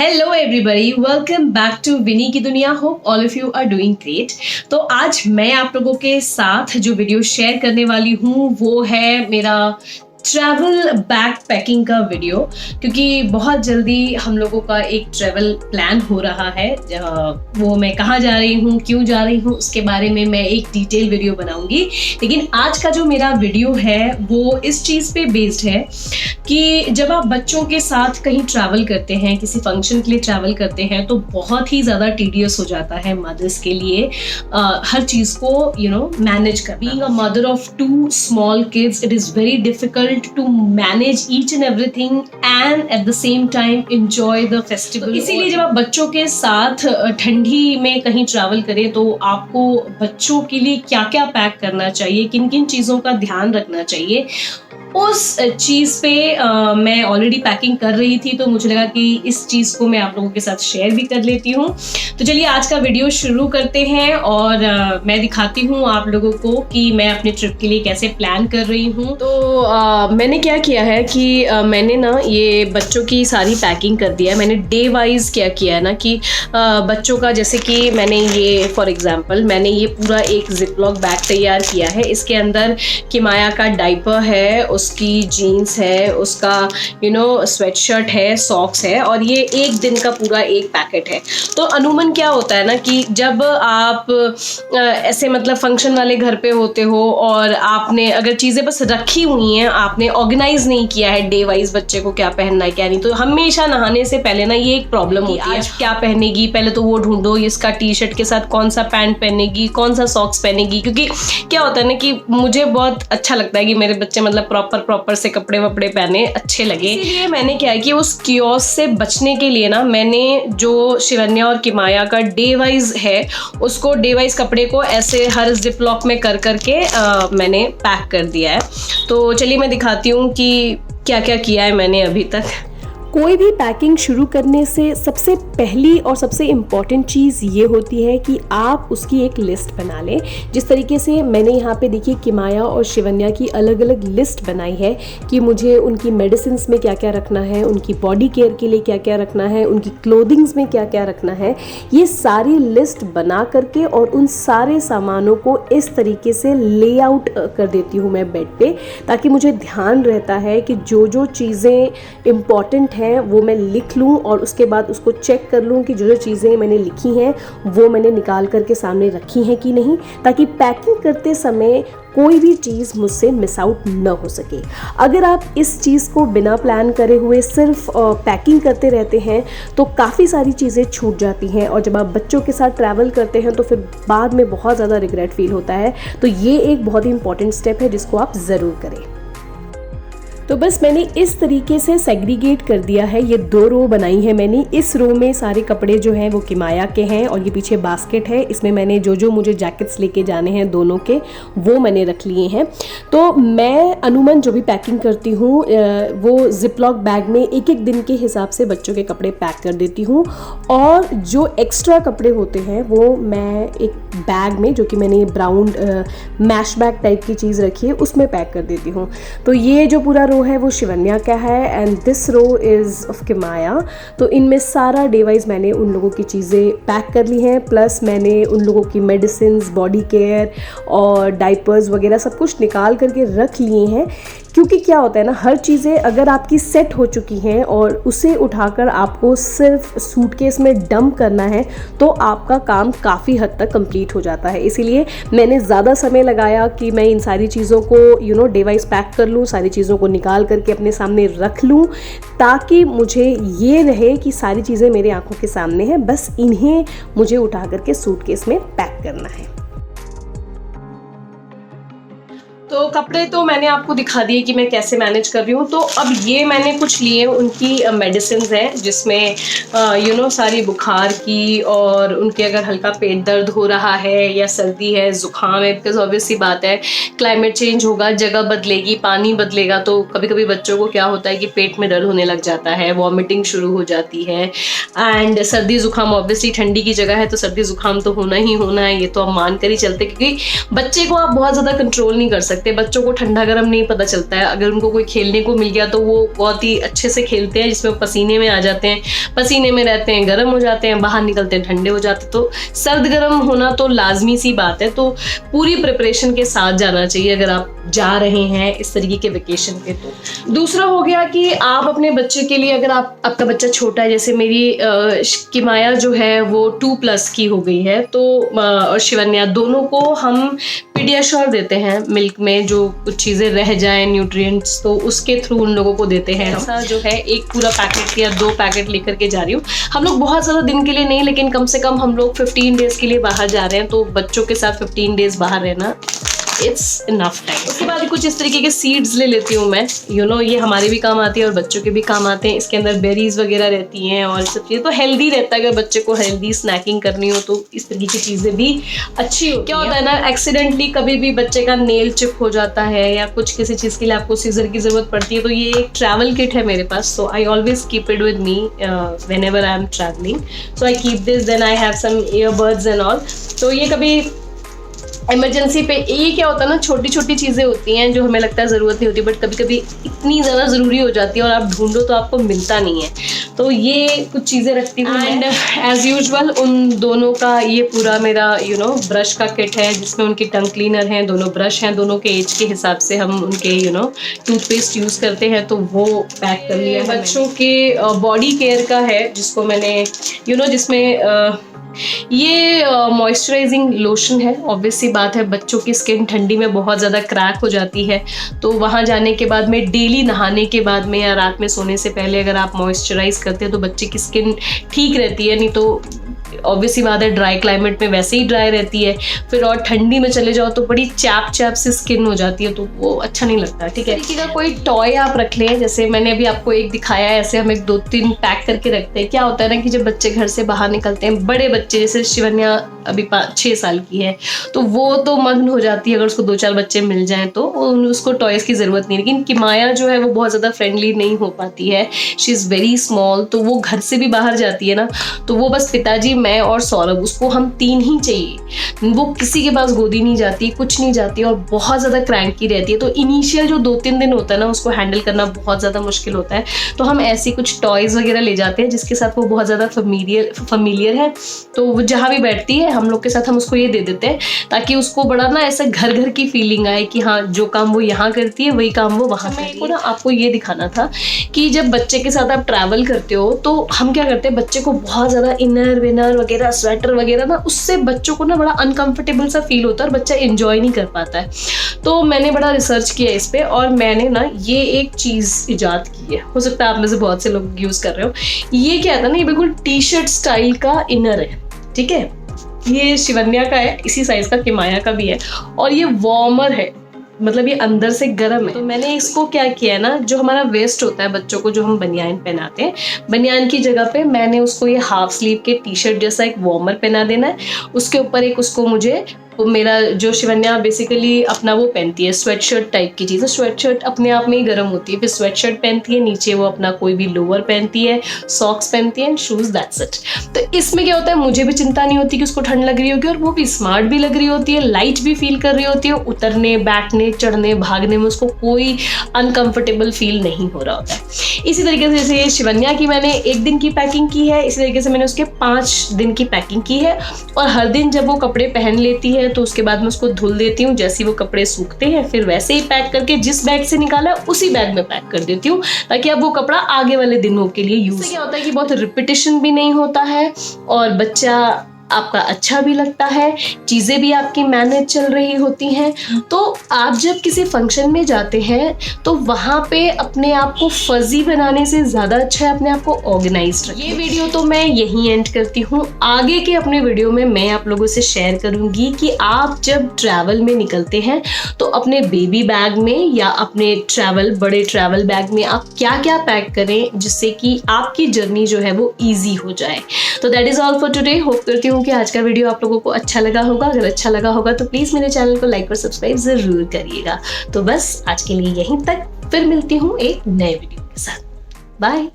Hello everybody, welcome back to Vini की दुनिया। Hope all of you are doing great. तो आज मैं आप लोगों के साथ जो वीडियो शेयर करने वाली हूँ वो है मेरा ट्रैवल बैग पैकिंग का वीडियो, क्योंकि बहुत जल्दी हम लोगों का एक ट्रैवल प्लान हो रहा है। वो मैं कहाँ जा रही हूँ, क्यों जा रही हूँ, उसके बारे में मैं एक डिटेल वीडियो बनाऊंगी। लेकिन आज का जो मेरा वीडियो है वो इस चीज़ पे बेस्ड है कि जब आप बच्चों के साथ कहीं ट्रैवल करते हैं, किसी फंक्शन के लिए ट्रैवल करते हैं, तो बहुत ही ज़्यादा टीडियस हो जाता है मदर्स के लिए हर चीज़ को मैनेज करना। Being a mother of 2 small kids, it is very difficult to manage each and everything and at the same time enjoy the festival। इसीलिए जब आप बच्चों के साथ ठंडी में कहीं ट्रैवल करें तो आपको बच्चों के लिए क्या क्या पैक करना चाहिए, किन किन चीज़ों का ध्यान रखना चाहिए, उस चीज़ पे मैं ऑलरेडी पैकिंग कर रही थी, तो मुझे लगा कि इस चीज़ को मैं आप लोगों के साथ शेयर भी कर लेती हूँ। तो चलिए आज का वीडियो शुरू करते हैं और मैं दिखाती हूँ आप लोगों को कि मैं अपने ट्रिप के लिए कैसे प्लान कर रही हूँ। तो मैंने क्या किया है कि मैंने ना ये बच्चों की सारी पैकिंग कर दिया है। मैंने डे वाइज क्या किया है ना कि बच्चों का, जैसे कि मैंने ये फॉर एग्जांपल मैंने ये पूरा एक जिपलॉक बैग तैयार किया है। इसके अंदर किमाया का डाइपर है, उसकी जीन्स है, उसका स्वेटशर्ट है, सॉक्स है, और ये एक दिन का पूरा एक पैकेट है। तो अमूमन क्या होता है ना कि जब आप ऐसे मतलब फंक्शन वाले घर पे होते हो और आपने अगर चीज़ें बस रखी हुई हैं, आपने ऑर्गेनाइज नहीं किया है डे वाइज बच्चे को क्या पहनना है क्या नहीं, तो हमेशा नहाने से पहले ना ये एक प्रॉब्लम होती है। आज क्या पहनेगी, पहले तो वो ढूंढो, इसका टी शर्ट के साथ कौन सा पैंट पहनेगी, कौन सा सॉक्स पहनेगी। क्योंकि क्या होता है ना कि मुझे बहुत अच्छा लगता है कि मेरे बच्चे मतलब प्रॉपर से कपड़े वपड़े पहने अच्छे लगे। इसलिए मैंने क्या है कि उस कियोस्क से बचने के लिए ना मैंने जो शिवन्या और किमाया का डे वाइज है उसको डे वाइज कपड़े को ऐसे हर जिप लॉक में कर करके मैंने पैक कर दिया है। तो चलिए मैं दिखाती हूँ कि क्या क्या किया है मैंने अभी तक। कोई भी पैकिंग शुरू करने से सबसे पहली और सबसे इम्पॉर्टेंट चीज़ ये होती है कि आप उसकी एक लिस्ट बना लें। जिस तरीके से मैंने यहाँ पे देखिए किमाया और शिवन्या की अलग अलग लिस्ट बनाई है कि मुझे उनकी मेडिसिन्स में क्या क्या रखना है, उनकी बॉडी केयर के लिए क्या क्या रखना है, उनकी क्लोथिंग्स में क्या क्या रखना है। ये सारी लिस्ट बना करके और उन सारे सामानों को इस तरीके से ले आउट कर देती हूँ मैं बेड पे, ताकि मुझे ध्यान रहता है कि जो जो चीज़ें इम्पॉर्टेंट है वो मैं लिख लूँ और उसके बाद उसको चेक कर लूँ कि जो जो चीज़ें मैंने लिखी हैं वो मैंने निकाल करके सामने रखी हैं कि नहीं, ताकि पैकिंग करते समय कोई भी चीज़ मुझसे मिस आउट न हो सके। अगर आप इस चीज़ को बिना प्लान करे हुए सिर्फ पैकिंग करते रहते हैं तो काफ़ी सारी चीज़ें छूट जाती हैं, और जब आप बच्चों के साथ ट्रैवल करते हैं तो फिर बाद में बहुत ज़्यादा रिग्रेट फील होता है। तो ये एक बहुत ही इंपॉर्टेंट स्टेप है जिसको आप ज़रूर करें। तो बस मैंने इस तरीके से सेग्रीगेट कर दिया है। ये 2 रो बनाई है मैंने। इस रो में सारे कपड़े जो हैं वो किमाया के हैं और ये पीछे बास्केट है, इसमें मैंने जो मुझे जैकेट्स लेके जाने हैं दोनों के वो मैंने रख लिए हैं। तो मैं अमूमन जो भी पैकिंग करती हूँ वो जिपलॉक बैग में एक एक दिन के हिसाब से बच्चों के कपड़े पैक कर देती हूँ, और जो एक्स्ट्रा कपड़े होते हैं वो मैं एक बैग में, जो कि मैंने ब्राउन मैश बैग टाइप की चीज़ रखी है, उसमें पैक कर देती हूँ। तो ये जो पूरा रो है वो शिवन्या का है and this row is of Kimaya. तो इनमें सारा डे वाइज मैंने उन लोगों की चीज़ें पैक कर ली हैं, प्लस मैंने उन लोगों की मेडिसिन्स, बॉडी केयर और डाइपर्स वगैरह सब कुछ निकाल करके रख लिए हैं। क्योंकि क्या होता है ना, हर चीज़ें अगर आपकी सेट हो चुकी हैं और उसे उठाकर आपको सिर्फ सूटकेस में डंप करना है तो आपका काम काफ़ी हद तक कंप्लीट हो जाता है। इसीलिए मैंने ज़्यादा समय लगाया कि मैं इन सारी चीज़ों को डे वाइज पैक कर लूँ, सारी चीज़ों को निकाल करके अपने सामने रख लूँ, ताकि मुझे ये रहे कि सारी चीज़ें मेरे आंखों के सामने हैं, बस इन्हें मुझे उठा करके सूटकेस में पैक करना है। तो कपड़े तो मैंने आपको दिखा दिए कि मैं कैसे मैनेज कर रही हूँ। तो अब ये मैंने कुछ लिए उनकी मेडिसिन हैं, जिसमें सारी बुखार की, और उनके अगर हल्का पेट दर्द हो रहा है या सर्दी है, ज़ुकाम है, बिकॉज ऑब्वियस सी बात है क्लाइमेट चेंज होगा, जगह बदलेगी, पानी बदलेगा, तो कभी कभी बच्चों को क्या होता है कि पेट में दर्द होने लग जाता है, वॉमिटिंग शुरू हो जाती है। एंड सर्दी ज़ुकाम, ऑब्वियसली ठंडी की जगह है तो सर्दी ज़ुकाम तो होना ही होना है, ये तो आप मान कर ही चलते, क्योंकि बच्चे को आप बहुत ज़्यादा कंट्रोल नहीं कर सकते। सकते, बच्चों को ठंडा गर्म नहीं पता चलता है। अगर उनको कोई खेलने को मिल गया तो वो बहुत ही अच्छे से खेलते हैं, जिसमें पसीने में आ जाते हैं, पसीने में रहते हैं, गर्म हो जाते हैं, बाहर निकलते हैं ठंडे हो जाते हैं। तो सर्द गर्म होना तो लाजमी सी बात है, तो पूरी प्रिपरेशन के साथ जाना चाहिए अगर आप जा रहे हैं इस तरीके के वेकेशन पे। तो दूसरा हो गया कि आप अपने बच्चे के लिए, अगर आपका बच्चा छोटा है, जैसे मेरी किमाया जो है वो 2+ की हो गई है, तो और शिवन्या, दोनों को हम पीडियाश्योर देते हैं मिल्क में, जो कुछ चीज़ें रह जाएं न्यूट्रिएंट्स, तो उसके थ्रू उन लोगों को देते हैं। ऐसा जो है एक पूरा पैकेट या 2 पैकेट लेकर के जा रही हूँ। हम लोग बहुत ज़्यादा दिन के लिए नहीं, लेकिन कम से कम हम लोग 15 डेज़ के लिए बाहर जा रहे हैं, तो बच्चों के साथ 15 डेज़ बाहर रहना इट्स इनफ टाइम। उसके बाद कुछ इस तरीके के सीड्स ले लेती हूँ मैं, ये हमारे भी काम आती है और बच्चों के भी काम आते हैं। इसके अंदर बेरीज वगैरह रहती हैं और सब चीज़ें, तो हेल्दी रहता है। अगर बच्चे को हेल्दी स्नैकिंग करनी हो तो इस तरीके की चीज़ें भी अच्छी होती हैं। क्या होता है ना, एक्सीडेंटली कभी भी बच्चे का नेल चिप हो जाता है या कुछ किसी चीज़ के लिए आपको सीजर की ज़रूरत पड़ती है, तो ये एक ट्रैवल किट है मेरे पास, so I always keep it with me whenever I am travelling. So I keep this, then I have some earbuds and all. तो ये कभी इमरजेंसी पे, ये क्या होता है ना, छोटी छोटी चीज़ें होती हैं जो हमें लगता है ज़रूरत नहीं होती, बट कभी कभी इतनी ज़्यादा ज़रूरी हो जाती है और आप ढूंढो तो आपको मिलता नहीं है। तो ये कुछ चीज़ें रखती हूँ। एंड एज यूजुअल उन दोनों का ये पूरा मेरा ब्रश का किट है, जिसमें उनकी टंग क्लीनर हैं, दोनों ब्रश हैं, दोनों के एज के हिसाब से हम उनके टूथपेस्ट यूज़ करते हैं, तो वो पैक कर लिया है। बच्चों के बॉडी केयर का है, जिसको मैंने जिसमें ये मॉइस्चराइजिंग लोशन है। ऑब्वियस सी बात है, बच्चों की स्किन ठंडी में बहुत ज़्यादा क्रैक हो जाती है, तो वहाँ जाने के बाद में, डेली नहाने के बाद में या रात में सोने से पहले अगर आप मॉइस्चराइज करते हैं तो बच्चे की स्किन ठीक रहती है। नहीं तो ऑब्वियस सी बात है, ड्राई क्लाइमेट में वैसे ही ड्राई रहती है, फिर और ठंडी में चले जाओ तो बड़ी चैप से स्किन हो जाती है, तो वो अच्छा नहीं लगता। ठीक है, तरीके का कोई टॉय आप रख लें, जैसे मैंने अभी आपको एक दिखाया है, ऐसे हम 1-2-3 पैक करके रखते हैं। क्या होता है ना कि जब बच्चे घर से बाहर निकलते हैं, बड़े बच्चे, जैसे शिवन्या अभी 6 साल की है, तो वो तो मग्न हो जाती है, अगर उसको 2-4 बच्चे मिल जाएं तो उसको टॉयज़ की ज़रूरत नहीं। लेकिन किमाया जो है वो बहुत ज़्यादा फ्रेंडली नहीं हो पाती है, शी इज़ वेरी स्मॉल, तो वो घर से भी बाहर जाती है ना, तो वो बस पिताजी, मैं और सौरभ, उसको हम 3 ही चाहिए। वो किसी के पास गोदी नहीं जाती, कुछ नहीं जाती और बहुत ज़्यादा क्रैंकी रहती है। तो इनिशियल जो 2-3 दिन होता है ना, उसको हैंडल करना बहुत ज़्यादा मुश्किल होता है। तो हम ऐसी कुछ टॉयज़ वगैरह ले जाते हैं जिसके साथ वो बहुत ज़्यादा फमीलियर है, तो वो जहाँ भी बैठती है हम लोग के साथ हम उसको ये दे देते हैं, ताकि उसको बड़ा ना ऐसे घर की फीलिंग आए कि हाँ, जो काम वो यहाँ करती है वही काम वो वहाँ करती है। मेरे को ना आपको ये दिखाना था कि जब बच्चे के साथ आप ट्रैवल करते हो तो हम क्या करते हैं, बच्चे को बहुत ज़्यादा इनर विनर वगैरह, स्वेटर वगैरह ना, उससे बच्चों को ना बड़ा अनकंफर्टेबल सा फील होता है और बच्चा एंजॉय नहीं कर पाता है। तो मैंने बड़ा रिसर्च किया इस पे और मैंने ना ये एक चीज़ इजाद की है, हो सकता है आप में से बहुत से लोग यूज़ कर रहे हो। ये क्या था ना, ये बिल्कुल टी-शर्ट स्टाइल का इनर है। ठीक है, ये शिवन्या का है, इसी साइज का किमाया का भी है, और ये वार्मर है, मतलब ये अंदर से गर्म है। तो मैंने इसको क्या किया है ना, जो हमारा वेस्ट होता है बच्चों को, जो हम बनियान पहनाते हैं, बनियान की जगह पे मैंने उसको ये हाफ स्लीव के टी-शर्ट जैसा एक वार्मर पहना देना है। उसके ऊपर एक उसको मुझे, मेरा जो शिवन्या बेसिकली अपना वो पहनती है, स्वेटशर्ट टाइप की चीज़ है। स्वेटशर्ट अपने आप में ही गर्म होती है, फिर स्वेटशर्ट पहनती है, नीचे वो अपना कोई भी लोअर पहनती है, सॉक्स पहनती है एंड शूज़, दैट्स इट। तो इसमें क्या होता है, मुझे भी चिंता नहीं होती कि उसको ठंड लग रही होगी और वो भी स्मार्ट भी लग रही होती है, लाइट भी फील कर रही होती है, उतरने, बैठने, चढ़ने, भागने में उसको कोई अनकम्फर्टेबल फील नहीं हो रहा होता है। इसी तरीके से जैसे शिवन्या की मैंने 1 दिन की पैकिंग की है, इसी तरीके से मैंने उसके 5 दिन की पैकिंग की है। और हर दिन जब वो कपड़े पहन लेती है तो उसके बाद मैं उसको धुल देती हूँ, जैसे वो कपड़े सूखते हैं फिर वैसे ही पैक करके जिस बैग से निकाला उसी बैग में पैक कर देती हूँ, ताकि अब वो कपड़ा आगे वाले दिनों के लिए यूज। क्या होता है कि बहुत रिपीटिशन भी नहीं होता है और बच्चा आपका अच्छा भी लगता है, चीज़ें भी आपकी मैनेज चल रही होती हैं। तो आप जब किसी फंक्शन में जाते हैं तो वहाँ पे अपने आप को फजी बनाने से ज़्यादा अच्छा है अपने आप को ऑर्गेनाइज्ड रखें। ये वीडियो तो मैं यहीं एंड करती हूँ। आगे के अपने वीडियो में मैं आप लोगों से शेयर करूँगी कि आप जब ट्रैवल में निकलते हैं तो अपने बेबी बैग में या अपने बड़े ट्रैवल बैग में आप क्या क्या पैक करें, जिससे कि आपकी जर्नी जो है वो ईजी हो जाए। तो that is all for today. Hope करती हूँ कि आज का वीडियो आप लोगों को अच्छा लगा होगा। अगर अच्छा लगा होगा तो प्लीज़ मेरे चैनल को लाइक और सब्सक्राइब ज़रूर करिएगा। तो बस आज के लिए यहीं तक, फिर मिलती हूँ एक नए वीडियो के साथ। बाय।